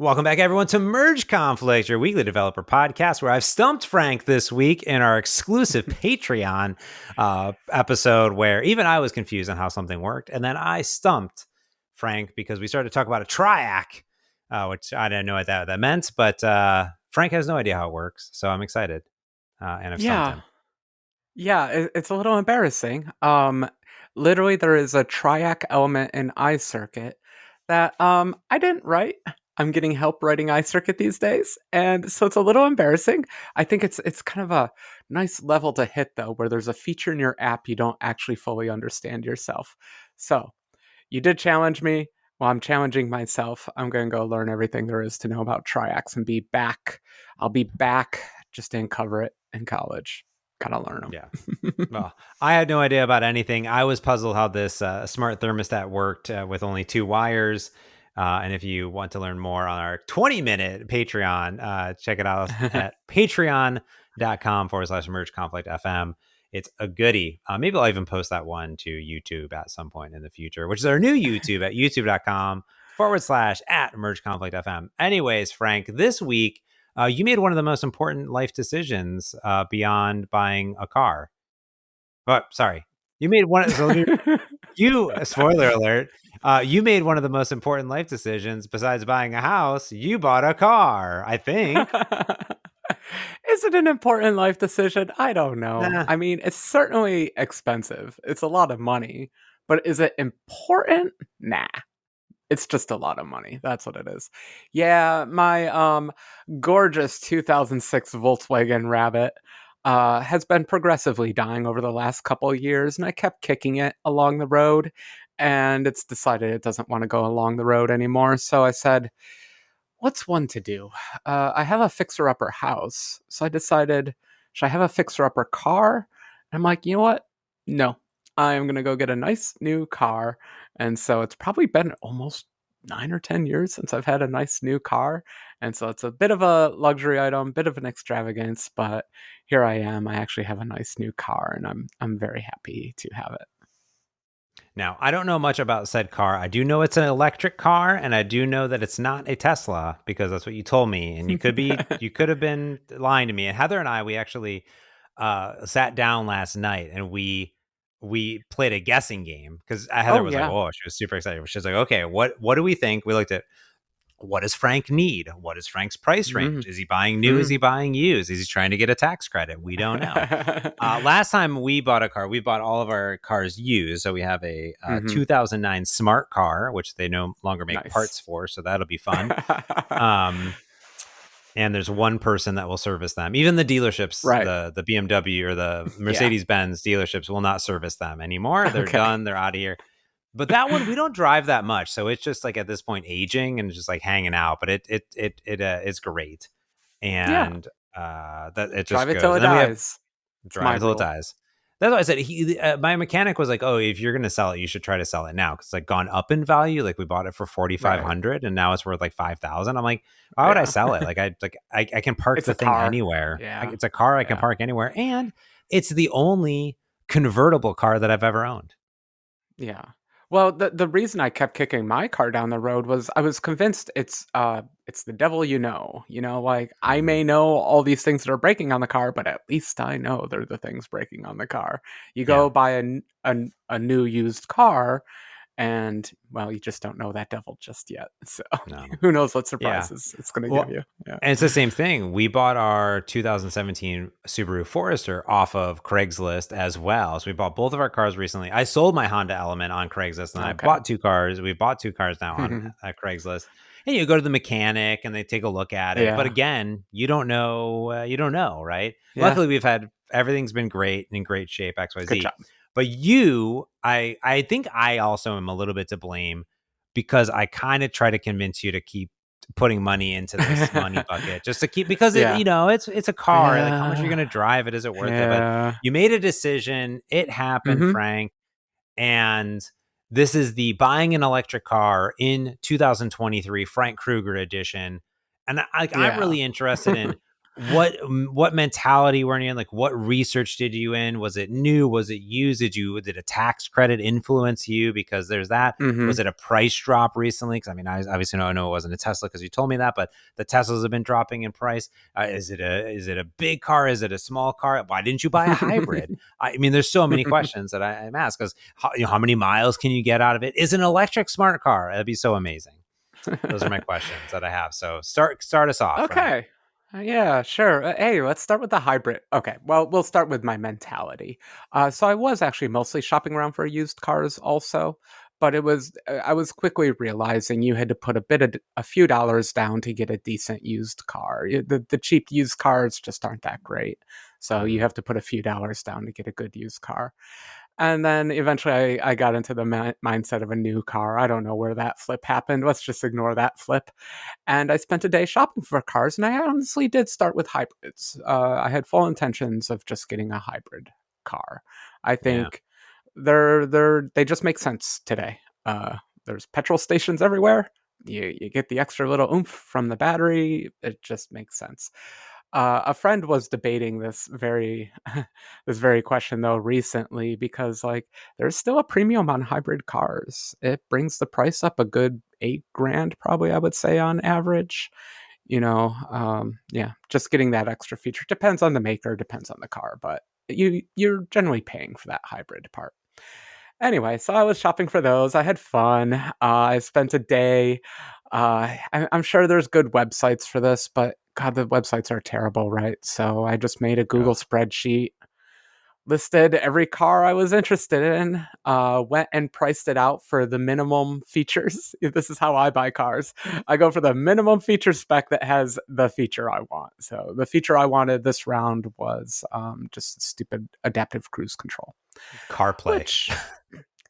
Welcome back, everyone, to Merge Conflict, your weekly developer podcast, where I've stumped Frank this week in our exclusive Patreon episode, where even I was confused on how something worked. And then I stumped Frank because we started to talk about a triac, which I didn't know what that meant, but Frank has no idea how it works. So I'm excited. And I've stumped him. Yeah, it's a little embarrassing. Literally, there is a triac element in iCircuit that I didn't write. I'm getting help writing iCircuit these days, and so it's a little embarrassing. I think it's kind of a nice level to hit though, where there's a feature in your app you don't actually fully understand yourself. So you did challenge me. Well, I'm challenging myself. I'm going to go learn everything there is to know about triacs and be back. I'll be back. Just didn't cover it in college. Gotta learn them. Yeah. Well, I had no idea about anything. I was puzzled how this smart thermostat worked with only 2 wires. And if you want to learn more on our 20-minute Patreon, check it out at patreon.com/merge conflict FM. It's a goodie. Maybe I'll even post that one to YouTube at some point in the future, which is our new YouTube at youtube.com/merge conflict FM. Anyways, Frank, this week, you made one of the most important life decisions beyond buying a car. But sorry, you made one. So spoiler alert, you made one of the most important life decisions besides buying a house. You bought a car, I think. Is it an important life decision? I don't know. Nah. I mean, it's certainly expensive. It's a lot of money. But is it important? Nah. It's just a lot of money. That's what it is. Yeah, my gorgeous 2006 Volkswagen Rabbit has been progressively dying over the last couple of years, and I kept kicking it along the road, and it's decided it doesn't want to go along the road anymore. So I said, what's one to do? I have a fixer-upper house, so I decided, should I have a fixer-upper car? And I'm like, you know what? No, I'm gonna go get a nice new car. And so it's probably been almost 9 or 10 years since I've had a nice new car. And so it's a bit of a luxury item, bit of an extravagance, but here I am. I actually have a nice new car, and I'm very happy to have it. Now, I don't know much about said car. I do know it's an electric car, and I do know that it's not a Tesla because that's what you told me. And you could have been lying to me. And Heather and I, we actually sat down last night and we played a guessing game because Heather Oh was like, yeah. "Oh, she was super excited." She was like, "Okay, what do we think?" We looked at what does Frank need? What is Frank's price range? Mm, Is he buying new? Is mm. he buying used? Is he trying to get a tax credit? We don't know. Last time we bought a car, we bought all of our cars used. So we have a Mhm. 2009 smart car, which they no longer make Nice. parts for. So that'll be fun. Um, and there's one person that will service them. Even the dealerships, Right. the BMW or the Yeah. Mercedes Benz dealerships will not service them anymore. They're Okay. done. They're out of here. But that one we don't drive that much, so it's just like at this point aging and just like hanging out. But it's great, Yeah. and that it just Drive it goes. till it And then we have dies. It's drive my it till it rule. dies. That's why I said my mechanic was like, "Oh, if you're gonna sell it, you should try to sell it now because it's like gone up in value. Like we bought it for Right. 4,500, and now it's worth like 5,000." I'm like, "Why would I Yeah. sell it? I can park It's the a thing car. anywhere. Yeah. It's a car I can Yeah. park anywhere, and it's the only convertible car that I've ever owned." Yeah. Well, the reason I kept kicking my car down the road was I was convinced it's the devil you know. You know, like I Mhm. may know all these things that are breaking on the car, but at least I know they're the things breaking on the car. You Yeah. go buy a new used car, and well, you just don't know that devil just yet. So No. who knows what Yeah. surprises it's going to give Well, you. Yeah. and it's the same thing. We bought our 2017 Subaru Forester off of Craigslist as well. So we bought both of our cars recently. I sold my Honda Element on Craigslist, and I Okay. bought 2 cars. We bought 2 cars now on Craigslist. And you go to the mechanic, and they take a look at it. But Yeah. again, you don't know. You don't know, right? Yeah. Luckily, we've had everything's been great in great shape. X Y Good Z. job. But I think I also am a little bit to blame because I kind of try to convince you to keep putting money into this money bucket just to keep because it Yeah. it's a car, like how much are you going to Yeah. drive it, is it worth it? But Yeah. you made a decision, it happened, Mhm. Frank, and this is the buying an electric car in 2023 Frank Kruger edition. And I'm Yeah. really interested in what mentality were you in? Like, what research did you in? Was it new? Was it used? Did a tax credit influence you? Because there's that. Hmm. Was it a price drop recently? Because I mean, I obviously know it wasn't a Tesla because you told me that, but the Teslas have been dropping in price. Is it a big car? Is it a small car? Why didn't you buy a hybrid? I mean, there's so many questions that I'm asked because how many miles can you get out of it? Is an electric smart car? That'd be so amazing. Those are my questions that I have. So start us off, Frank. Okay. Yeah, sure. Hey, let's start with the hybrid. Okay, well, we'll start with my mentality. So I was actually mostly shopping around for used cars also, but I was quickly realizing you had to put a few dollars down to get a decent used car. The cheap used cars just aren't that great. So you Mhm. have to put a few dollars down to get a good used car. And then eventually I got into the mindset of a new car. I don't know where that flip happened. Let's just ignore that flip. And I spent a day shopping for cars, and I honestly did start with hybrids. I had full intentions of just getting a hybrid car. I Yeah. think they just make sense today. There's petrol stations everywhere. You get the extra little oomph from the battery. It just makes sense. A friend was debating this very this very question though recently because like there's still a premium on hybrid cars. It brings the price up a good 8 grand probably I would say on average. Yeah, just getting that extra feature depends on the maker, depends on the car, but you're generally paying for that hybrid part. Anyway, so I was shopping for those. I had fun. I spent a day. I'm sure there's good websites for this, but God, the websites are terrible, right? So I just made a Google spreadsheet, listed every car I was interested in, went and priced it out for the minimum features. This is how I buy cars. I go for the minimum feature spec that has the feature I want. So the feature I wanted this round was just stupid adaptive cruise control, CarPlay. which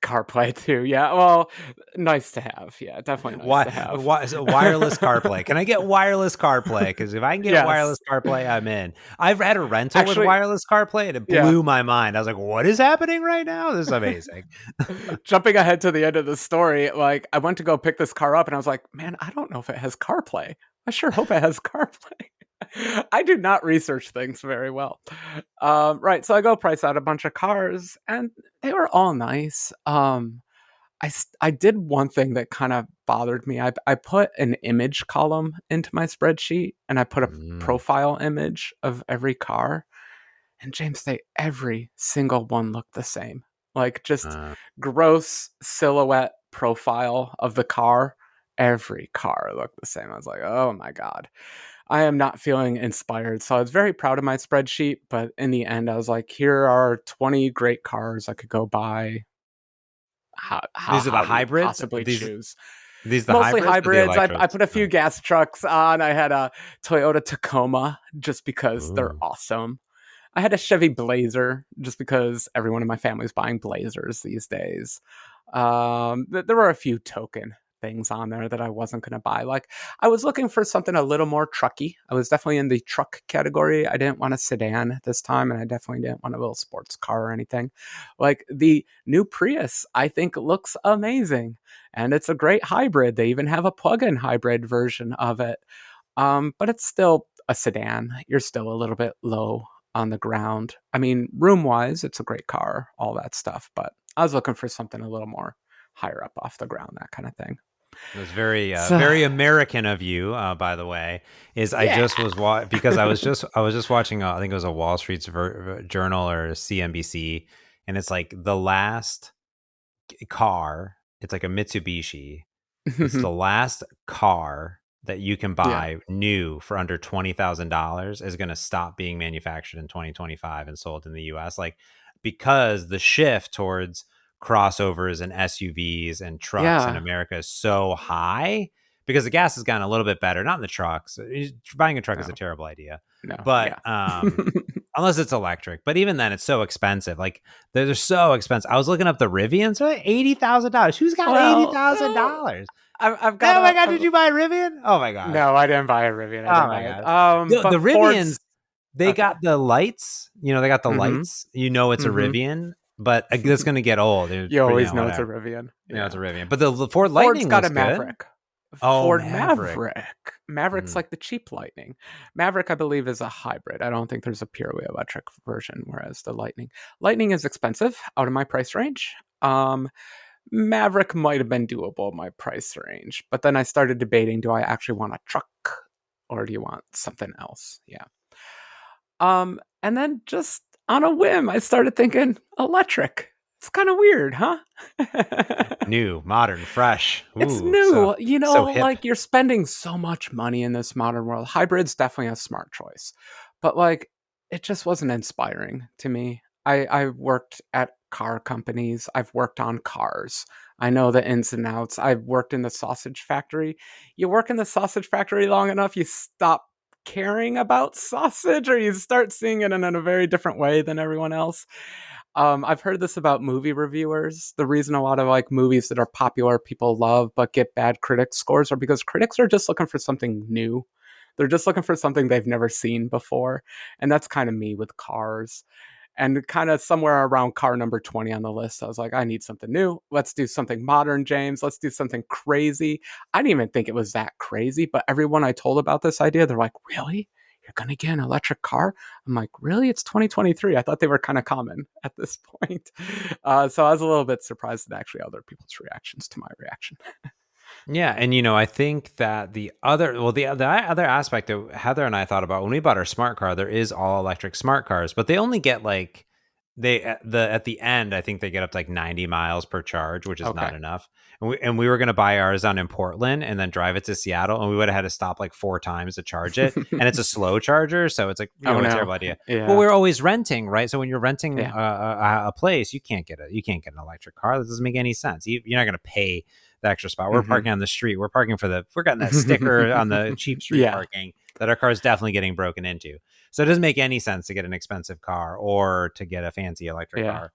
CarPlay too. Yeah, well, nice to have. Yeah, definitely nice to have. Why is it wireless CarPlay? Can I get wireless CarPlay? Because if I can get Yes, wireless CarPlay, I'm in. I've had a rental with actually, wireless CarPlay, and it yeah. blew my mind. I was like, "What is happening right now? This is amazing." Jumping ahead to the end of the story, like I went to go pick this car up and I was like, man, I don't know if it has CarPlay. I sure hope it has CarPlay. I do not research things very well. Right, so I go price out a bunch of cars and they were all nice. I did one thing that kind of bothered me. I put an image column into my spreadsheet and I put a Mm, profile image of every car. And James, every single one looked the same. Like just uh, gross silhouette profile of the car. Every car looked the same. I was like, oh my God. I am not feeling inspired. So I was very proud of my spreadsheet. But in the end, I was like, here are 20 great cars I could go buy. these are the How do you hybrids. possibly choose? These the Mostly hybrids or the hybrids. I electros? put a few gas trucks on. I had a Toyota Tacoma just because they're Ooh. awesome. I had a Chevy Blazer just because everyone in my family is buying Blazers these days. There were a few token things on there that I wasn't going to buy. Like, I was looking for something a little more trucky. I was definitely in the truck category. I didn't want a sedan this time, and I definitely didn't want a little sports car or anything. Like, the new Prius, I think looks amazing, and it's a great hybrid. They even have a plug-in hybrid version of it. But it's still a sedan. You're still a little bit low on the ground. I mean, room wise, it's a great car, all that stuff. But I was looking for something a little more higher up off the ground, that kind of thing. It was very, So, very American of you, by the way. Is I yeah. just was because I was just watching. I think it was a Wall Street Journal or CNBC, and it's like the last car. It's like a Mitsubishi. It's the last car that you can Yeah. buy new for under $20,000 is going to stop being manufactured in 2025 and sold in the US. Like, because the shift towards crossovers and SUVs and trucks in Yeah. America is so high because the gas has gotten a little bit better, not in the trucks. Buying a truck is a No, terrible idea, no. but Yeah. unless it's electric. But even then, it's so expensive. Like, they're so expensive. I was looking up the Rivians, so like $80,000. Who's got eighty well, thousand dollars? I've got Oh my a. god, did you buy a Rivian? Oh my gosh. No, I didn't buy a Rivian. I Oh didn't my buy it. god. The But Rivians, Ford's they okay. got the lights. They got the Mm-hmm. lights. It's a Mm-hmm. Rivian, but that's going to get old. You always know it's a Whatever. Rivian. It's a Yeah. Rivian. But the Ford Ford's Lightning got looks a good. Maverick. Oh, Ford Maverick. Maverick. Maverick's Mm. like the cheap Lightning. Maverick, I believe, is a hybrid. I don't think there's a purely electric version, whereas the Lightning is expensive, out of my price range. Maverick might have been doable in my price range, but then I started debating: do I actually want a truck, or do you want something else? Yeah. And then just on a whim, I started thinking electric. It's kind of weird, huh? New, modern, fresh. It's Ooh, new. so hip. Like you're spending so much money in this modern world. Hybrid's definitely a smart choice. But like it just wasn't inspiring to me. I worked at car companies. I've worked on cars. I know the ins and outs. I've worked in the sausage factory. You work in the sausage factory long enough, you stop caring about sausage, or you start seeing it in a very different way than everyone else. I've heard this about movie reviewers. The reason a lot of like movies that are popular people love but get bad critic scores are because critics are just looking for something new. They're just looking for something they've never seen before. And that's kind of me with cars. And kind of somewhere around car number 20 on the list, I was like, I need something new. Let's do something modern, James. Let's do something crazy. I didn't even think it was that crazy, but everyone I told about this idea, they're like, really? You're going to get an electric car? I'm like, really? It's 2023. I thought they were kind of common at this point. So I was a little bit surprised at actually other people's reactions to my reaction. Yeah, and I think that the other aspect that Heather and I thought about when we bought our smart car, there is all electric smart cars, but they only get like at the end, I think they get up to like 90 miles per charge, which is not Okay. enough. And we were going to buy ours down in Portland and then drive it to Seattle, and we would have had to stop like 4 times to charge it. And it's a slow charger, so it's like Oh a no. terrible idea. But Yeah. we're always renting, right? So when you're renting Yeah. a place, you can't get an electric car. That doesn't make any sense. You're not going to pay the extra spot. We're Mhm. parking on the street. We're getting that sticker on the cheap street Yeah. parking that our car is definitely getting broken into. So it doesn't make any sense to get an expensive car or to get a fancy electric Yeah. car.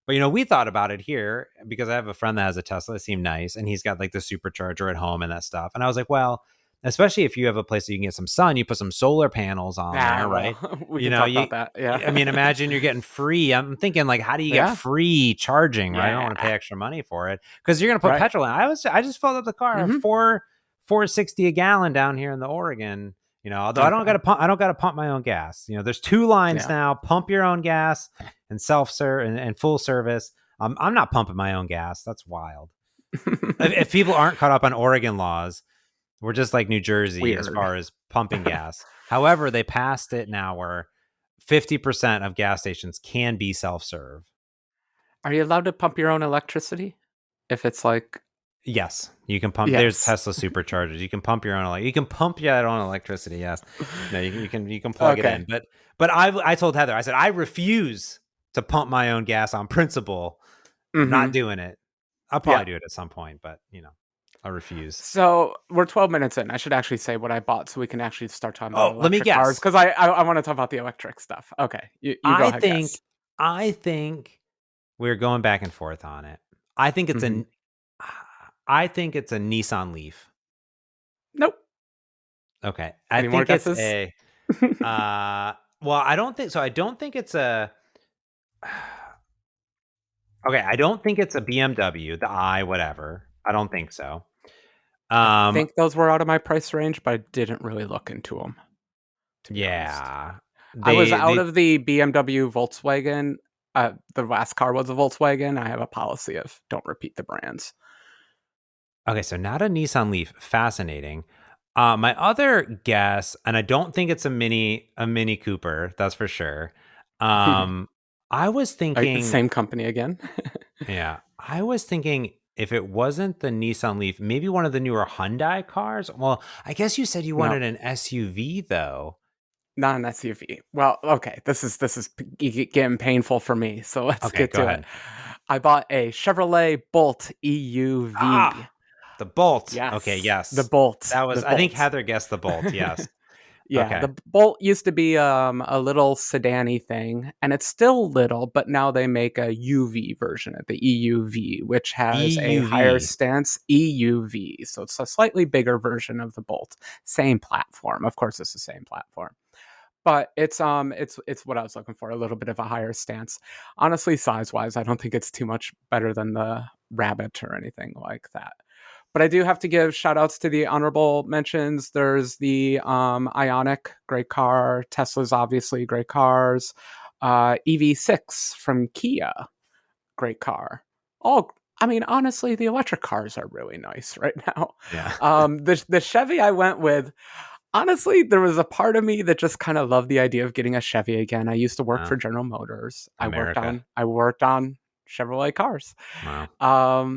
But we thought about it here because I have a friend that has a Tesla. It seemed nice, and he's got like the supercharger at home and that stuff. And I was like, well, especially if you have a place that you can get some sun, you put some solar panels on there, right? Well, we can talk You about that. Yeah. I mean, imagine you're getting free. I'm thinking like, how do you get Yeah. free charging, right? I don't want to Yeah. pay extra money for it because you're going to put Right. petrol in. I just filled up the car Mhm. 460 a gallon down here in the Oregon. Although Okay. I don't got to pump my own gas. There's two lines Yeah. now: pump your own gas and self-serve and full service. I'm not pumping my own gas. That's wild. If people aren't caught up on Oregon laws, we're just like New Jersey as Weird. far as pumping gas. However, they passed it now where 50% of gas stations can be self-serve. Are you allowed to pump your own electricity? If it's like Yes, you can pump. There's yes. Tesla superchargers. You can pump your own. You can pump your own electricity. Yes, no, you can plug it in. Okay. But I told Heather, I said I refuse to pump my own gas on principle. I'm not Mhm. doing it. I'll Yeah. probably do it at some point, but I refuse. So we're 12 minutes in. I should actually say what I bought so we can actually start talking about Oh, let me electric cars guess. because I want to talk about the electric stuff. Okay. You go I ahead, think guess. I think we're going back and forth on it. I think it's Mhm. an I think it's a Nissan Leaf. Nope. Okay. I Any more think it's guesses? a well, I don't think so. I don't think it's a okay, I don't think it's a BMW, the I whatever. I don't think so. I Um think those were out of my price range, but I didn't really look into them, to be honest. yeah. I was They out they of the BMW Volkswagen. The last car was a Volkswagen. I have a policy of don't repeat the brands. Okay, so not a Nissan Leaf. Fascinating. My other guess, and I don't think it's a Mini Cooper, that's for sure. I was thinking, Same company again. yeah, I was thinking if it wasn't the Nissan Leaf, maybe one of the newer Hyundai cars. Well, I guess you said you No, wanted an SUV though. not an SUV. Well, okay, getting painful for me. So let's Okay, get go to it. ahead. I bought a Chevrolet Bolt EUV. Ah, the Bolt. Okay, Yes, the yes. Bolt. That The was, I think Bolt. Heather guessed the Bolt. Yes. Yeah, Okay. the Bolt used to be a little sedan-y thing, and it's still little, but now they make a UV version of the EUV, which has a higher EUV. stance EUV. So it's a slightly bigger version of the Bolt. Same platform. Of course, it's the same platform. But it's what I was looking for, a little bit of a higher stance. Honestly, size-wise, I don't think it's too much better than the Rabbit or anything like that. But I do have to give shout outs to the honorable mentions. There's the Ioniq, great car. Tesla's obviously great cars. EV6 from Kia, great car. All, I mean, honestly, the electric cars are really nice right now. Yeah. The Chevy I went with, honestly, there was a part of me that just kind of loved the idea of getting a Chevy again. I used to work Wow. for General Motors. America. I worked on Chevrolet cars. Wow.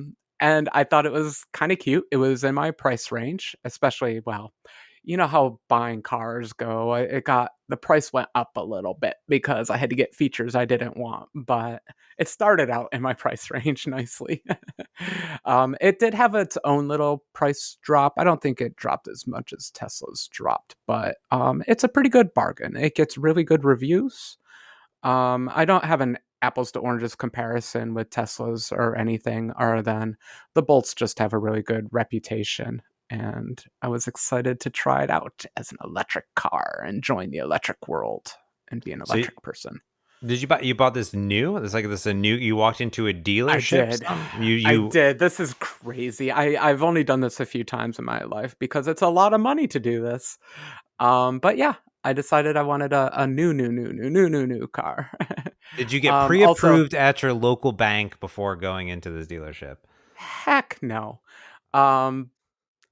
And I thought it was kind of cute. It was in my price range, especially, well, you know how buying cars go. The price went up a little bit because I had to get features I didn't want, but it started out in my price range nicely. It did have its own little price drop. I don't think it dropped as much as Tesla's dropped, but it's a pretty good bargain. It gets really good reviews. I don't have an apples to oranges comparison with Teslas or anything other than the Bolts just have a really good reputation. And I was excited to try it out as an electric car and join the electric world and be an So electric person. did you bought this new? It's like this a new. You walked into a dealership. I You did. This is crazy. I've only done this a few times in my life because it's a lot of money to do this. But yeah, I decided I wanted a new car. did you get Also, pre-approved at your local bank before going into this dealership? heck no. Um,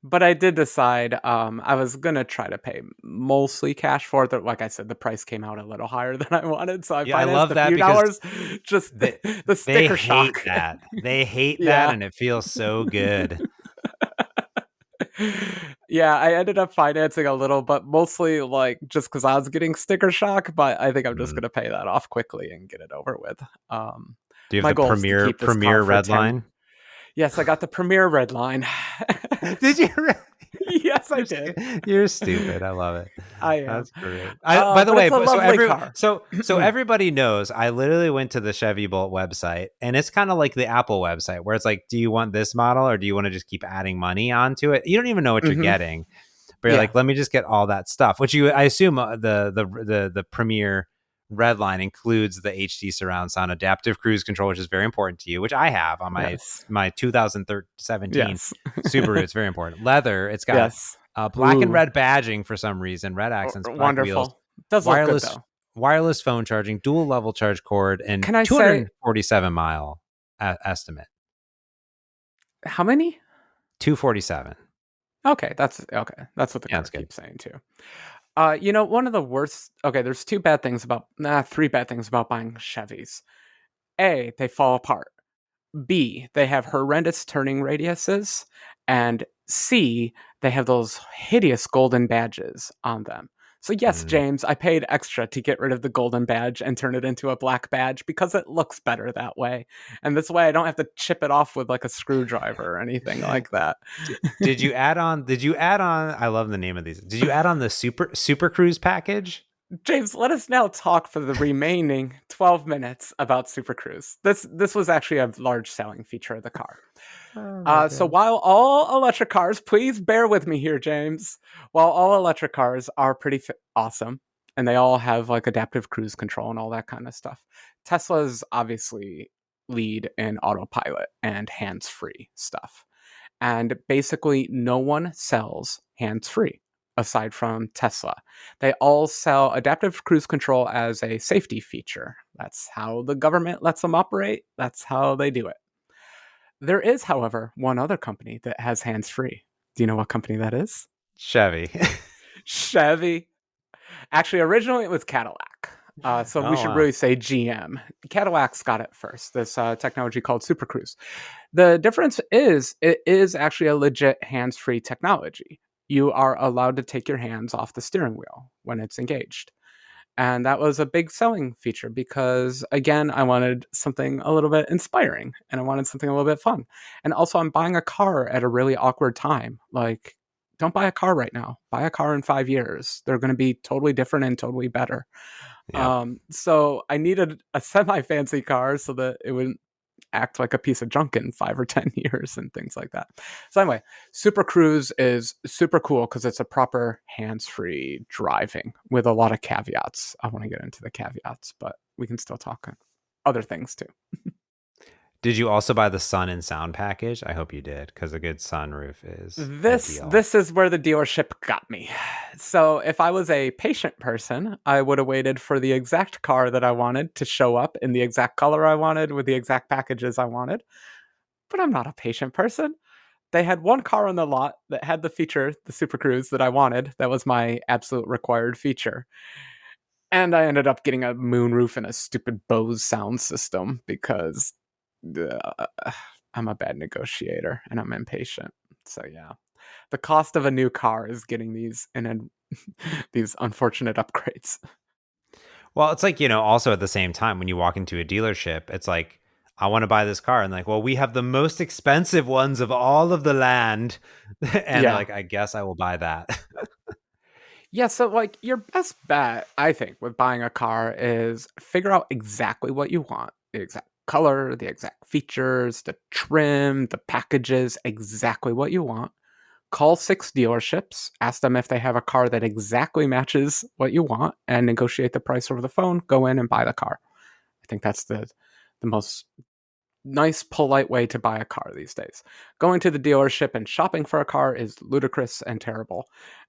but I did decide I was gonna try to pay mostly cash for it. Like I said, the price came out a little higher than I wanted, so I Yeah, I financed love a that few because dollars. Just they the they sticker hate shock. that. They hate that, Yeah. and it feels so good. Yeah, I ended up financing a little, but mostly like just because I was getting sticker shock. But I think I'm just Mm. gonna pay that off quickly and get it over with. Do you have My the goal is to keep this car Premier for red 10. line? Yes, I got the Premier Red Line. Did you? Yes, I You're, did. you're stupid. I love it. I am. That's great. By the But way, it's a lovely car. so everybody knows. I literally went to the Chevy Bolt website, and it's kind of like the Apple website, where it's like, do you want this model, or do you want to just keep adding money onto it? You don't even know what you're Hmm. getting, but you're Yeah. like, let me just get all that stuff. Which I assume the Premier Red line includes the HD surround sound, adaptive cruise control, which is very important to you, which I have on Yes. my 2017 Yes. Subaru. It's very important. Leather. It's got Yes. black and Ooh. red badging for some reason, red accents, black wheels, Wonderful. Does look good wireless though. wireless phone charging, dual level charge cord, and Can I say 247-mile estimate. how many? 247. Okay, that's okay. That's what the Yeah, car that's good. keeps saying too. One of the worst. Okay, there's three bad things about buying Chevys. A, they fall apart. B, they have horrendous turning radiuses, and C, they have those hideous golden badges on them. So yes, Mm. James, I paid extra to get rid of the golden badge and turn it into a black badge because it looks better that way. And this way I don't have to chip it off with like a screwdriver or anything like that. Did you add on? Did you add on? I love the name of these. Did you add on the Super Cruise package? James, let us now talk for the remaining 12 minutes about Super Cruise. This was actually a large selling feature of the car. So while all electric cars, please bear with me here, James. While all electric cars are pretty awesome, and they all have like adaptive cruise control and all that kind of stuff, Tesla's obviously lead in autopilot and hands-free stuff. And basically, no one sells hands-free aside from Tesla. They all sell adaptive cruise control as a safety feature. That's how the government lets them operate. That's how they do it. There is, however, one other company that has hands free. Do you know what company that is? Chevy. Chevy. Actually, originally it was Cadillac. So we Oh should wow. really say GM. Cadillac's got it first, this technology called Super Cruise. The difference is it is actually a legit hands free technology. You are allowed to take your hands off the steering wheel when it's engaged. And that was a big selling feature because, again, I wanted something a little bit inspiring and I wanted something a little bit fun. And also, I'm buying a car at a really awkward time. Like, don't buy a car right now. Buy a car in 5 years. They're going to be totally different and totally better. Yep. So I needed a semi fancy car so that it wouldn't act like a piece of junk in 5 or 10 years and things like that. So anyway, Super Cruise is super cool because it's a proper hands-free driving with a lot of caveats. I want to get into the caveats, but we can still talk on other things too. Did you also buy the sun and sound package? I hope you did, because a good sunroof is This ideal. this is where the dealership got me. So if I was a patient person, I would have waited for the exact car that I wanted to show up in the exact color I wanted with the exact packages I wanted. But I'm not a patient person. They had one car on the lot that had the feature, the Super Cruise that I wanted. That was my absolute required feature. And I ended up getting a moonroof and a stupid Bose sound system because uh, I'm a bad negotiator and I'm impatient. So yeah, the cost of a new car is getting these unfortunate upgrades. Well, it's like, also at the same time, when you walk into a dealership, it's like, I want to buy this car. And like, well, we have the most expensive ones of all of the land. And they're Yeah. like, I guess I will buy that. Yeah, so like your best bet, I think, with buying a car is figure out exactly what you want. The exact color, the exact features, the trim, the packages, exactly what you want. Call 6 dealerships, ask them if they have a car that exactly matches what you want, and negotiate the price over the phone. Go in and buy the car. I think that's the most nice, polite way to buy a car these days. Going to the dealership and shopping for a car is ludicrous and terrible.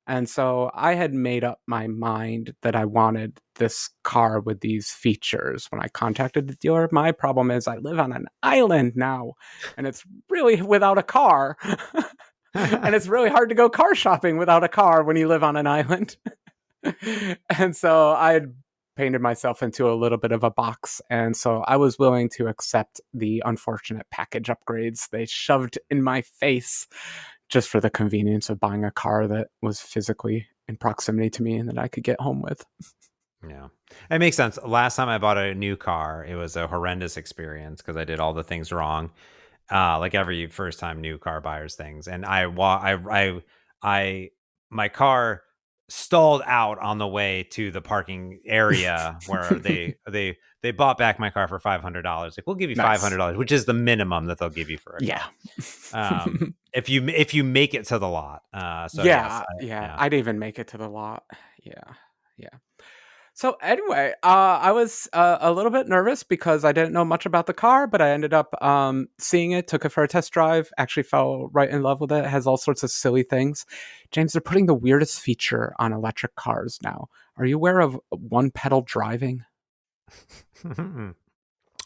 And so I had made up my mind that I wanted this car with these features when I contacted the dealer. My problem is I live on an island now, and it's really without a car. And it's really hard to go car shopping without a car when you live on an island. And so I had painted myself into a little bit of a box. And so I was willing to accept the unfortunate package upgrades they shoved in my face just for the convenience of buying a car that was physically in proximity to me and that I could get home with. Yeah. It makes sense. Last time I bought a new car, it was a horrendous experience because I did all the things wrong. Like every first time new car buyers things. And my car stalled out on the way to the parking area where they bought back my car for $500. Like, we'll give you Nice. $500, which is the minimum that they'll give you for a Yeah. car. If you make it to the lot. So yes, Yeah. yeah. I didn't even make it to the lot. Yeah. Yeah. So anyway, I was a little bit nervous because I didn't know much about the car, but I ended up seeing it, took it for a test drive, actually fell right in love with it. It has all sorts of silly things. James, they're putting the weirdest feature on electric cars now. Are you aware of one pedal driving?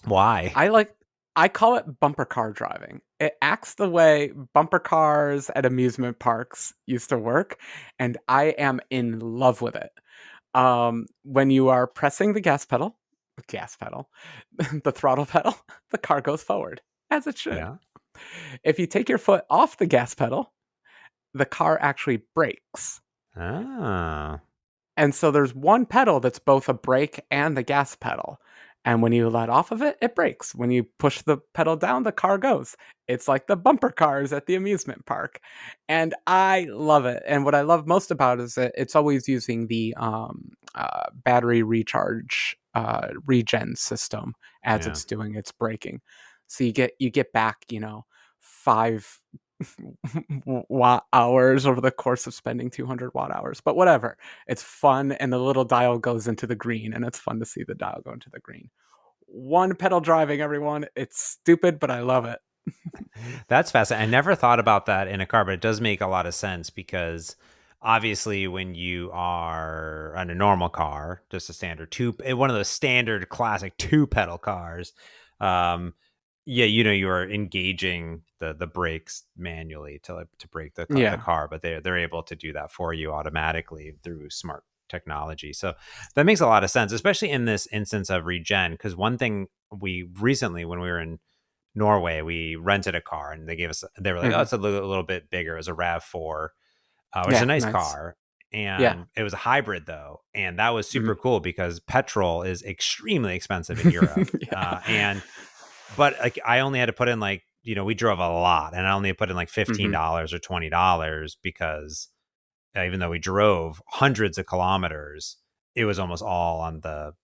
Why? I like I call it bumper car driving. It acts the way bumper cars at amusement parks used to work, and I am in love with it. When you are pressing gas pedal, the throttle pedal, the car goes forward, as it should. Yeah. If you take your foot off the gas pedal, the car actually brakes. Ah. And so there's one pedal that's both a brake and the gas pedal. And when you let off of it, it brakes. When you push the pedal down, the car goes. It's like the bumper cars at the amusement park. And I love it. And what I love most about it is that it's always using the battery recharge regen system as Yeah. it's doing its braking. So you get back, 5 watt hours over the course of spending 200 watt hours. But whatever, it's fun, and the little dial goes into the green, and it's fun to see the dial go into the green. One pedal driving, everyone. It's stupid, but I love it. That's fascinating. I never thought about that in a car, but it does make a lot of sense because obviously when you are on a normal car, just a standard one of those standard classic two pedal cars, um, yeah, you are engaging the brakes manually to brake the Yeah. car, but they're able to do that for you automatically through smart technology. So that makes a lot of sense, especially in this instance of regen. Because one thing we recently, when we were in Norway, we rented a car and they were like, oh, Hmm. it's a little bit bigger. It was a RAV4, which is a Yeah. nice Nice. car. Yeah. And it was a hybrid though. And that was Hmm. super cool because petrol is extremely expensive in Europe. Yeah. But like, I only had to put in like, we drove a lot and I only put in like Hmm. $15 or $20 because even though we drove hundreds of kilometers, it was almost all on the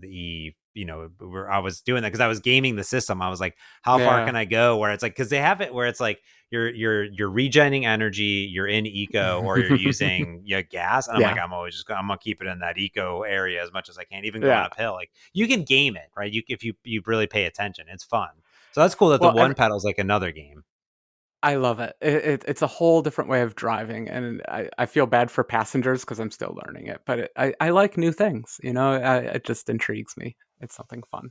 E. Where I was doing that because I was gaming the system. I was like, how far Yeah. can I go? Where it's like, because they have it where it's like you're regenerating energy, you're in eco, or you're using gas, and I'm like, Yeah. I'm gonna keep it in that eco area as much as I can, even going Yeah. uphill. Like, you can game it, right? If you really pay attention, it's fun. So that's cool that the Well, one pedal's like another game. I love it. It's a whole different way of driving, and I feel bad for passengers because I'm still learning it. But I like new things. It just intrigues me. It's something fun.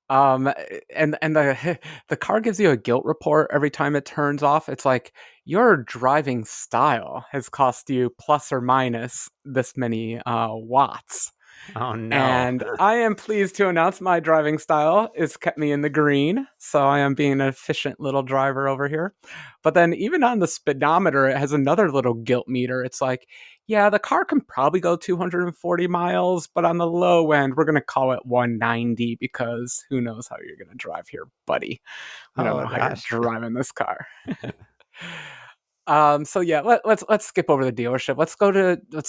Um, and the the car gives you a guilt report every time it turns off. It's like your driving style has cost you plus or minus this many watts. Oh no. And I am pleased to announce my driving style has kept me in the green. So I am being an efficient little driver over here. But then even on the speedometer, it has another little guilt meter. It's like, yeah, the car can probably go 240 miles, but on the low end, we're going to call it 190 because who knows how you're going to drive here, buddy. We don't Oh know how you're gosh. driving this car. So yeah, let's skip over the dealership. Let's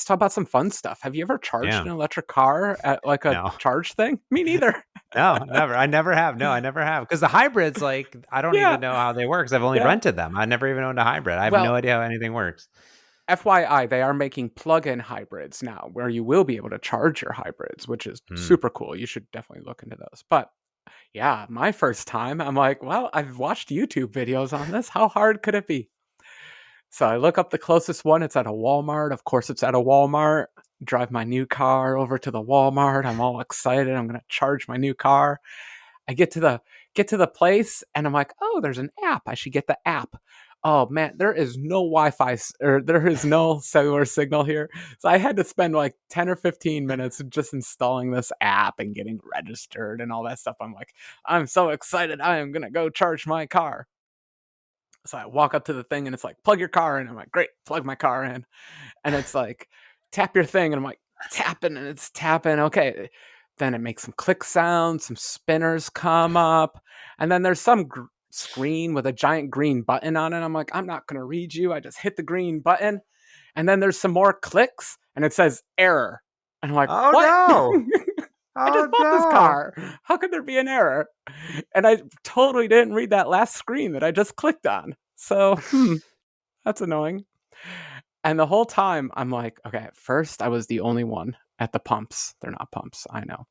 talk about some fun stuff. Have you ever charged Yeah. an electric car at like a No. charge thing? Me neither. No, never. I never have. No, I never have. Because the hybrids, like, I don't Yeah, even know how they work. Because I've only yeah. rented them. I never even owned a hybrid. I have no Well, idea how anything works. FYI, they are making plug-in hybrids now, where you will be able to charge your hybrids, which is Hmm. super cool. You should definitely look into those. But yeah, my first time, I'm like, well, I've watched YouTube videos on this. How hard could it be? So I look up the closest one. It's at a Walmart. Of course, it's at a Walmart. Drive my new car over to the Walmart. I'm all excited. I'm gonna charge my new car. I get to the place and I'm like, oh, there's an app. I should get the app. Oh man, there is no Wi-Fi or there is no cellular signal here. So I had to spend like 10 or 15 minutes just installing this app and getting registered and all that stuff. I'm like, I'm so excited. I am gonna go charge my car. So I walk up to the thing and it's like, plug your car in. I'm like, great, plug my car in. And it's like, tap your thing. And I'm like, tapping and it's tapping. Okay. Then it makes some click sounds, some spinners come up. And then there's some screen with a giant green button on it. I'm like, I'm not going to read you. I just hit the green button. And then there's some more clicks and it says error. And I'm like, Oh what? no. I Oh just bought this no. car. How could there be an error? And I totally didn't read that last screen that I just clicked on. So, that's annoying. And the whole time I'm like, okay, at first I was the only one at the pumps. They're not pumps, I know.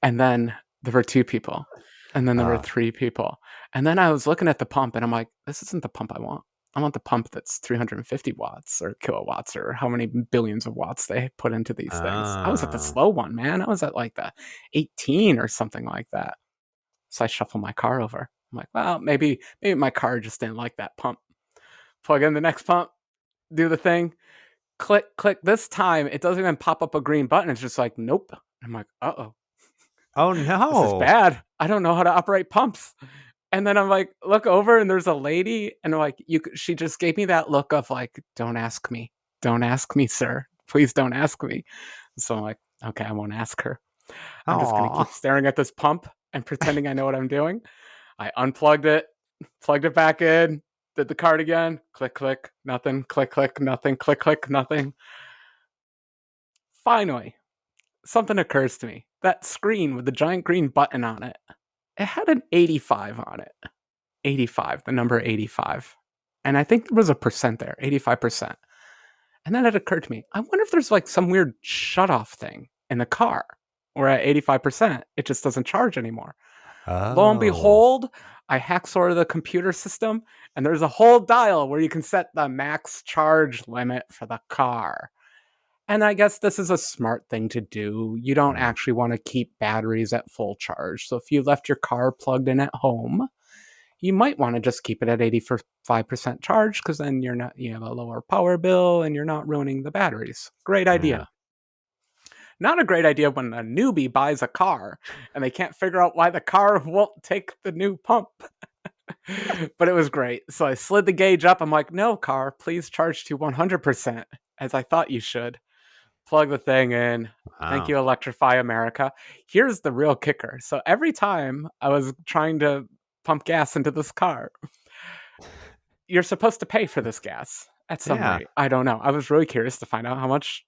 And then there were two people. And then there were Uh, three people. And then I was looking at the pump and I'm like, this isn't the pump I want. I want the pump that's 350 watts or kilowatts or how many billions of watts they put into these things. I was at the uh, slow one, man. I was at like the 18 or something like that. So I shuffle my car over. I'm like, well, maybe my car just didn't like that pump. Plug in the next pump, do the thing, click, click. This time it doesn't even pop up a green button. It's just like, nope. I'm like, uh-oh, oh this is no. bad. I don't know how to operate pumps. And then I'm like, look over and there's a lady and I'm like, she just gave me that look of like, don't ask me. Don't ask me, sir. Please don't ask me. So I'm like, okay, I won't ask her. I'm just going to Oh. keep staring at this pump and pretending I know what I'm doing. I unplugged it, plugged it back in, did the card again. Click, click, nothing. Click, click, nothing. Click, click, nothing. Finally, something occurs to me. That screen with the giant green button on it, it had an 85 on it. 85, the number 85. And I think there was a percent there, 85%. And then it occurred to me, I wonder if there's like some weird shut off thing in the car where at 85%, it just doesn't charge anymore. Lo and Oh. behold, I hacksaw the computer system, and there's a whole dial where you can set the max charge limit for the car. And I guess this is a smart thing to do. You don't Hmm. actually want to keep batteries at full charge. So if you left your car plugged in at home, you might want to just keep it at 85% charge because then you have a lower power bill and you're not ruining the batteries. Great Yeah. idea. Not a great idea when a newbie buys a car and they can't figure out why the car won't take the new pump. But it was great. So I slid the gauge up. I'm like, no, car, please charge to 100%, as I thought you should. Plug the thing in. Thank Wow. you, Electrify America. Here's the real kicker. So every time I was trying to pump gas into this car, you're supposed to pay for this gas at some Yeah. rate. I don't know. I was really curious to find out how much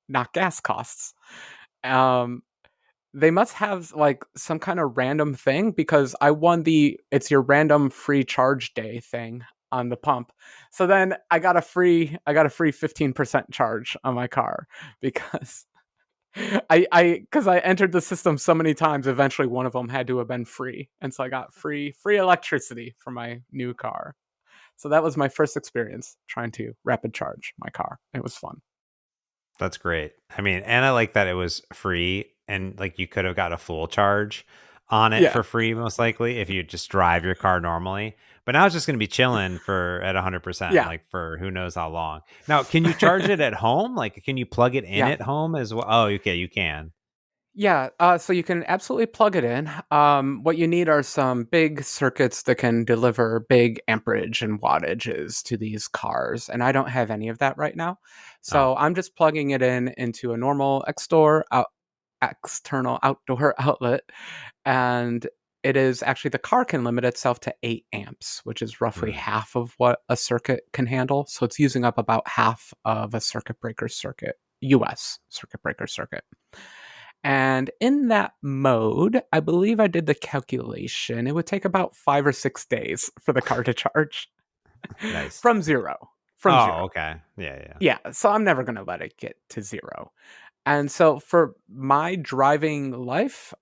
not gas costs. Um, they must have like some kind of random thing because I won it's your random free charge day thing on the pump. So then I got a free 15% charge on my car because because I entered the system so many times, eventually one of them had to have been free, and so I got free electricity for my new car. So that was my first experience trying to rapid charge my car. It was fun. That's great. I mean, and I like that it was free and like you could have got a full charge on it Yeah, for free, most likely, if you just drive your car normally. But now it's just going to be chilling for at 100%, yeah, like for who knows how long. Now, can you charge it at home? Like, can you plug it in yeah. at home as well? Oh, okay, you can. Yeah, so you can absolutely plug it in. What you need are some big circuits that can deliver big amperage and wattages to these cars, and I don't have any of that right now. Oh, So I'm just plugging it in into a normal external outdoor outlet, and it is actually the car can limit itself to 8 amps, which is roughly hmm, half of what a circuit can handle. So it's using up about half of a circuit breaker circuit, US circuit breaker circuit. And in that mode, I believe I did the calculation. It would take about 5 or 6 days for the car to charge nice. from zero. From Oh, zero. okay. Yeah, yeah. Yeah. So I'm never going to let it get to zero. And so for my driving life,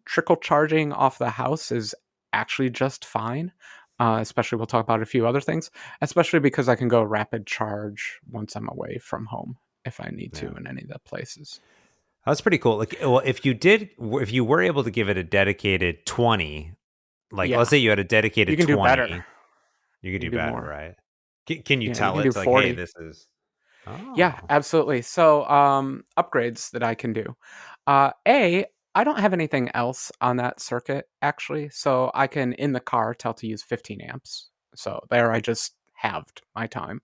trickle charging off the house is actually just fine. Especially, we'll talk about a few other things, especially because I can go rapid charge once I'm away from home if I need to Yeah. in any of the places. That's pretty cool. Like, well, if you were able to give it a dedicated 20, like, let's Yeah. say you had a You dedicated can do better. 20, you could You do can do better, more. right? Can you Yeah, you tell can it do to like, hey, 40. this is Yeah, oh, absolutely. So, upgrades that I can do. I don't have anything else on that circuit actually, so I can in the car tell to use 15 amps. So there, I just halved my time.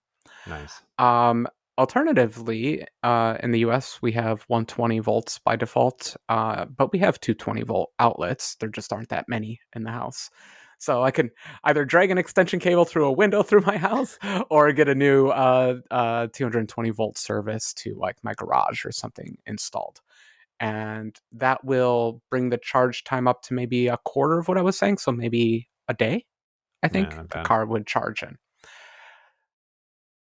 nice. Um, Alternatively, in the US, we have 120 volts by default, but we have 220-volt outlets. There just aren't that many in the house. So I can either drag an extension cable through a window through my house or get a new 220-volt service to like my garage or something installed. And that will bring the charge time up to maybe a quarter of what I was saying. So maybe a day, I Yeah, think not the bad. car would charge in.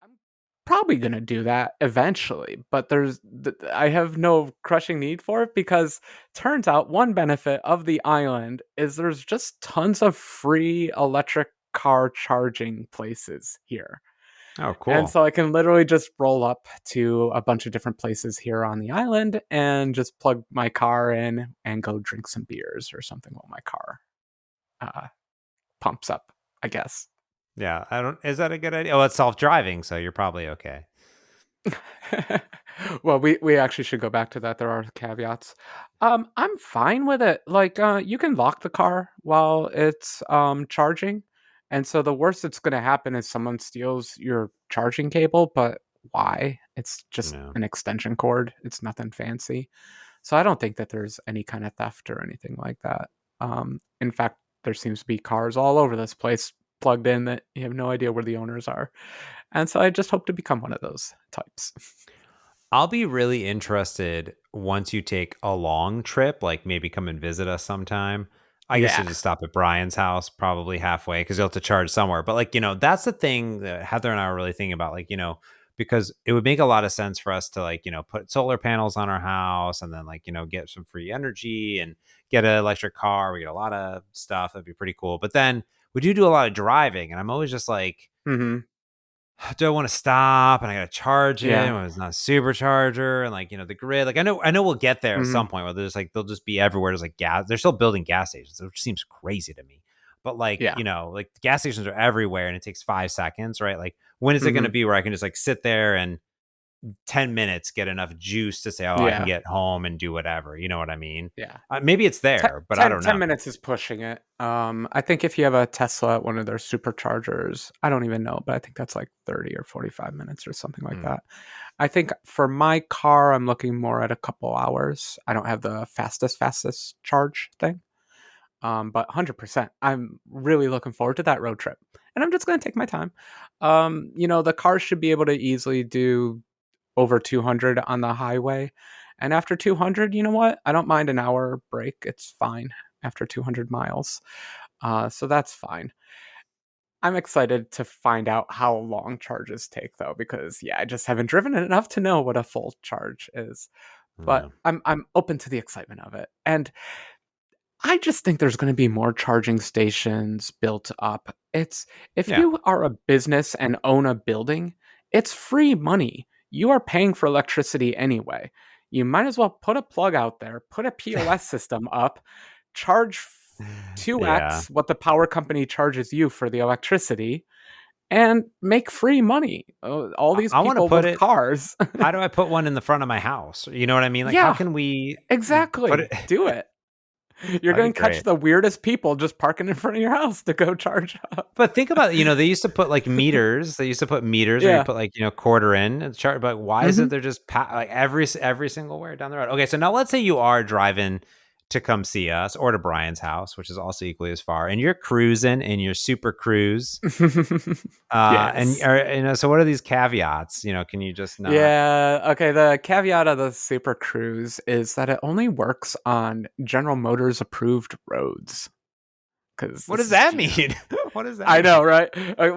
I'm probably gonna do that eventually, but I have no crushing need for it because turns out one benefit of the island is there's just tons of free electric car charging places here. Oh, And cool. so I can literally just roll up to a bunch of different places here on the island and just plug my car in and go drink some beers or something while my car uh, pumps up, I guess. Yeah, I don't. Is that a good idea? Oh, it's self-driving, so you're probably okay. Well, we actually should go back to that. There are caveats. I'm fine with it. Like, you can lock the car while it's charging, and so the worst that's going to happen is someone steals your charging cable. But why? It's just No. an extension cord. It's nothing fancy. So I don't think that there's any kind of theft or anything like that. In fact, there seems to be cars all over this place plugged in that you have no idea where the owners are. And so I just hope to become one of those types. I'll be really interested once you take a long trip, like maybe come and visit us sometime. I guess Yeah. you'll just stop at Brian's house probably halfway because you'll have to charge somewhere. But like, that's the thing that Heather and I are really thinking about, like, because it would make a lot of sense for us to like, put solar panels on our house and then like, get some free energy and get an electric car. We get a lot of stuff. That'd be pretty cool. But then we do a lot of driving and I'm always just like, Mhm. do I want to stop and I got to charge it Yeah. when it's not a supercharger and like, the grid, like I know we'll get there at Mhm. some point where there's like, they'll just be everywhere. There's like gas. They're still building gas stations, which seems crazy to me. But like, Yeah. like gas stations are everywhere and it takes 5 seconds, right? Like when is it going to Mhm. be where I can just like sit there and 10 minutes get enough juice to say, oh, I can Yeah. get home and do whatever. You know what I mean? Yeah. Maybe it's Te there, but I 10 don't 10 know. minutes is pushing it. I think if you have a Tesla at one of their superchargers, I don't even know, but I think that's like 30 or 45 minutes or something like Hmm. that. I think for my car, I'm looking more at a couple hours. I don't have the fastest charge thing. But 100%, I'm really looking forward to that road trip. And I'm just going to take my time. The car should be able to easily do over 200 on the highway. And after 200, you know what? I don't mind an hour break. It's fine after 200 miles. So that's fine. I'm excited to find out how long charges take though, because yeah, I just haven't driven it enough to know what a full charge is. but Yeah. I'm open to the excitement of it. And I just think there's going to be more charging stations built up. It's if Yeah. you are a business and own a building, it's free money. You are paying for electricity anyway. You might as well put a plug out there, put a POS system up, charge Yeah. 2x what the power company charges you for the electricity, and make free money. All these I want to people put with it. cars. How do I put one in the front of my house? You know what I mean? Like, how Yeah, can we put it? exactly. Do it. You're That'd be going to catch great. the weirdest people just parking in front of your house to go charge up. But think about, they used to put like meters. They used to put meters where you Yeah. put like, quarter in and chart. But why isn't Mhm. there just like every single way down the road? Okay, so now let's say you are driving to come see us or to Brian's house, which is also equally as far, and you're cruising in your Super Cruise. Yes. So what are these caveats? Can you just not? Yeah. Okay. The caveat of the Super Cruise is that it only works on General Motors approved roads. Because What this does is that mean? What does that I mean? know, right?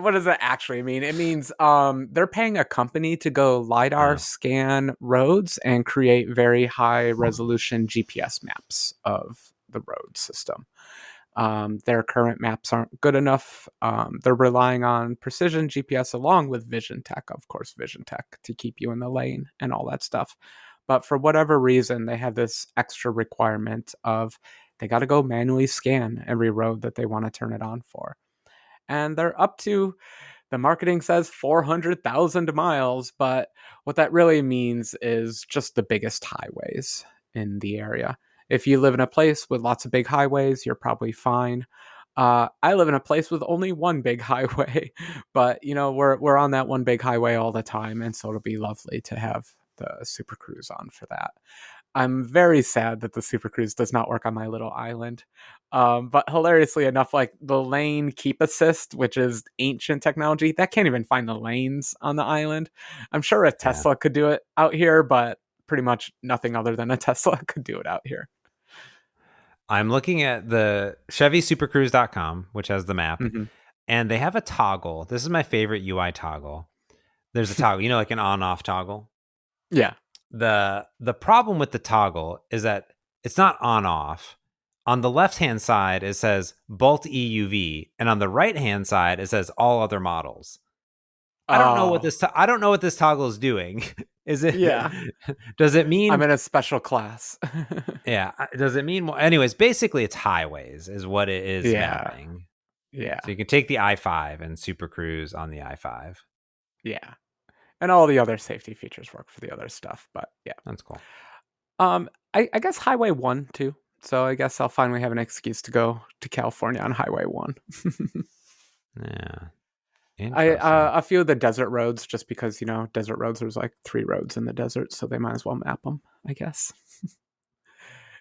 What does that actually mean? It means they're paying a company to go LiDAR Oh, scan roads and create very high resolution GPS maps of the road system. Their current maps aren't good enough. They're relying on precision GPS along with Vision Tech, of course, Vision Tech to keep you in the lane and all that stuff. But for whatever reason, they have this extra requirement of they got to go manually scan every road that they want to turn it on for. And they're up to, the marketing says 400,000 miles, but what that really means is just the biggest highways in the area. If you live in a place with lots of big highways, you're probably fine. I live in a place with only one big highway, but we're on that one big highway all the time, and so it'll be lovely to have the Super Cruise on for that. I'm very sad that the Super Cruise does not work on my little island. But hilariously enough, like the lane keep assist, which is ancient technology, that can't even find the lanes on the island. I'm sure a yeah. Tesla could do it out here, but pretty much nothing other than a Tesla could do it out here. I'm looking at the ChevySuperCruise.com, which has the map, Hmm. and they have a toggle. This is my favorite UI toggle. There's a toggle, like an on-off toggle. Yeah. The problem with the toggle is that it's not on-off. On the left-hand side, it says Bolt EUV, and on the right-hand side, it says all other models. I don't know what Oh, this. I don't know what this toggle is doing. Is it? yeah. Does it I'm mean? in a special class. Yeah. Does it mean? Anyways, basically, it's highways is what it is Yeah. mapping. Yeah. So you can take the I-5 and Super Cruise on the I-5. Yeah. And all the other safety features work for the other stuff, but yeah. That's cool. I guess Highway 1 too. So I guess I'll finally have an excuse to go to California on Highway 1. Yeah. I Interesting. a few of the desert roads, just because desert roads. There's like 3 roads in the desert, so they might as well map them, I guess.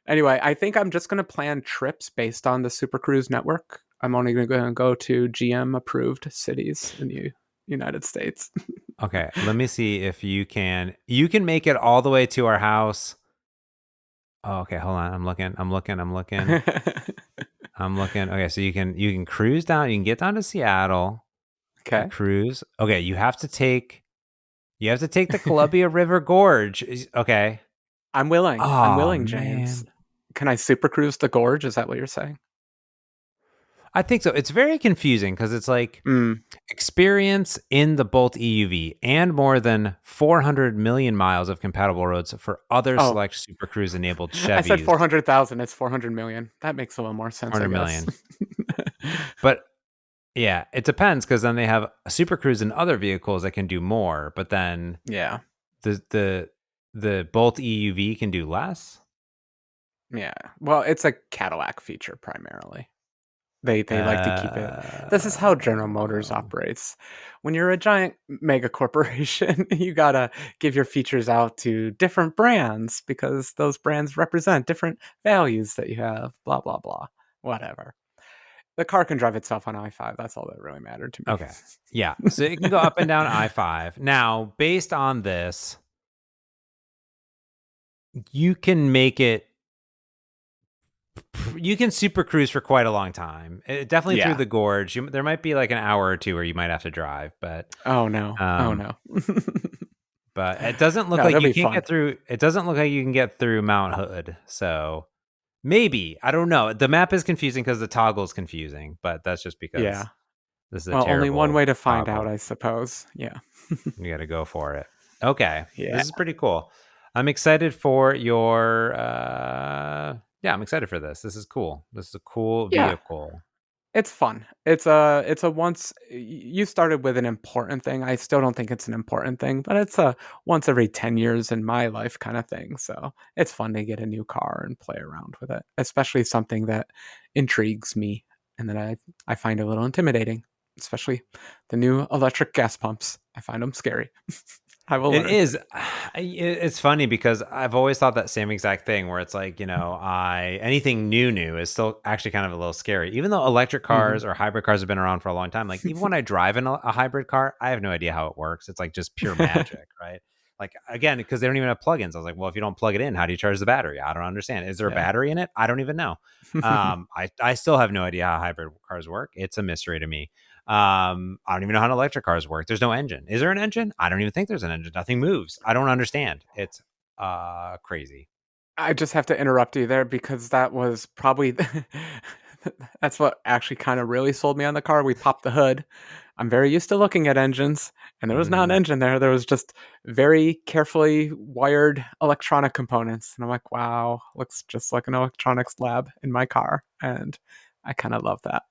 Anyway, I think I'm just gonna plan trips based on the Super Cruise network. I'm only gonna go to GM approved cities in the United States. Okay. Let me see if you can. You can make it all the way to our house. Oh, okay. Hold on. I'm looking. Okay. So you can cruise down. You can get down to Seattle. You Okay, cruise. Okay. You have to take the Columbia River Gorge. Okay. I'm willing. I'm Oh willing, James. man. Can I Super Cruise the gorge? Is that what you're saying? I think so. It's very confusing because it's like Mm. experience in the Bolt EUV and more than 400 million miles of compatible roads for other Oh, select Super Cruise enabled I said Chevys. 400,000. It's 400 million. That makes a little more sense, I 400 guess. million. But yeah, it depends because then they have a Super Cruise and other vehicles that can do more, but then Yeah. the Bolt EUV can do less. Yeah. Well, it's a Cadillac feature primarily. They like to keep it. This is how General Motors Uh, operates. When you're a giant mega corporation, you gotta give your features out to different brands because those brands represent different values that you have. Blah blah blah. Whatever. The car can drive itself on I-5. That's all that really mattered to me. okay. Yeah. So it can go up and down I-5. Now, based on this, you can make it you can Super Cruise for quite a long time. Definitely through Yeah. the gorge. There might be like an hour or two where you might have to drive, but Oh no. Oh um no. but it doesn't look No, like that'll you be can't fun. get through. It doesn't look like you can get through Mount Hood. So maybe, I don't know. The map is confusing because the toggle is confusing, but that's just because Yeah. this is a Well, only one terrible way to find out, toggle. I suppose. Yeah. You got to go for it. Okay, Yeah. this is pretty cool. I'm excited for your. Yeah, I'm excited for this. This is cool. This is a cool Yeah. vehicle. It's fun. It's a once you started with an important thing. I still don't think it's an important thing, but it's a once every 10 years in my life kind of thing. So, it's fun to get a new car and play around with it, especially something that intrigues me and that I find a little intimidating, especially the new electric gas pumps. I find them scary. I will It learn. is. It's funny because I've always thought that same exact thing where it's like, I anything new is still actually kind of a little scary. Even though electric Mhm. cars or hybrid cars have been around for a long time, like even when I drive in a hybrid car, I have no idea how it works. It's like just pure magic, right? Like again, because they don't even have plugins. I was like, well, if you don't plug it in, how do you charge the battery? I don't understand. Is there a Yeah. battery in it? I don't even know. I still have no idea how hybrid cars work. It's a mystery to me. I don't even know how electric cars work. There's no engine. Is there an engine? I don't even think there's an engine. Nothing moves. I don't understand. It's crazy. I just have to interrupt you there because that was probably that's what actually kind of really sold me on the car. We popped the hood. I'm very used to looking at engines, and there was not an Mhm. engine there. There was just very carefully wired electronic components. And I'm like, wow, looks just like an electronics lab in my car. And I kind of love that.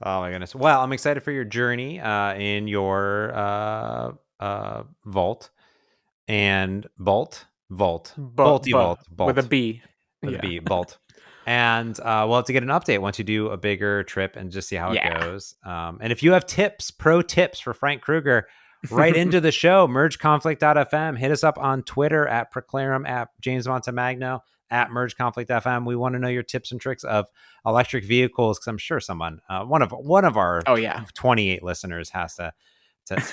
Oh my goodness. Well, I'm excited for your journey in your vault and But with a bolt B. with a Yeah. B, bolt. And we'll have to get an update once you do a bigger trip and just see how it Yeah. goes. And if you have pro tips for Frank Krueger, right into the show, mergeconflict.fm. Hit us up on Twitter at Proclarum, at James Montemagno, at mergeconflict.fm. We want to know your tips and tricks of electric vehicles because I'm sure someone, one of our Oh, yeah. 28 listeners has to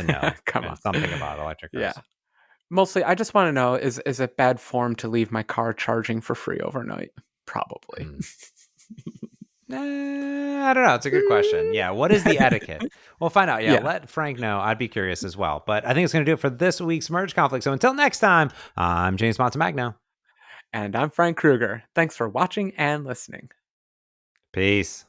know Come and on. something about electric Yeah. cars. Mostly, I just wanna know, is it bad form to leave my car charging for free overnight? Probably. Hmm. I don't know. It's a good question. Yeah. What is the etiquette? We'll find out. Yeah. Yeah, Let Frank know. I'd be curious as well. But I think it's going to do it for this week's Merge Conflict. So until next time, I'm James Montemagno. and I'm Frank Krueger. Thanks for watching and listening. Peace.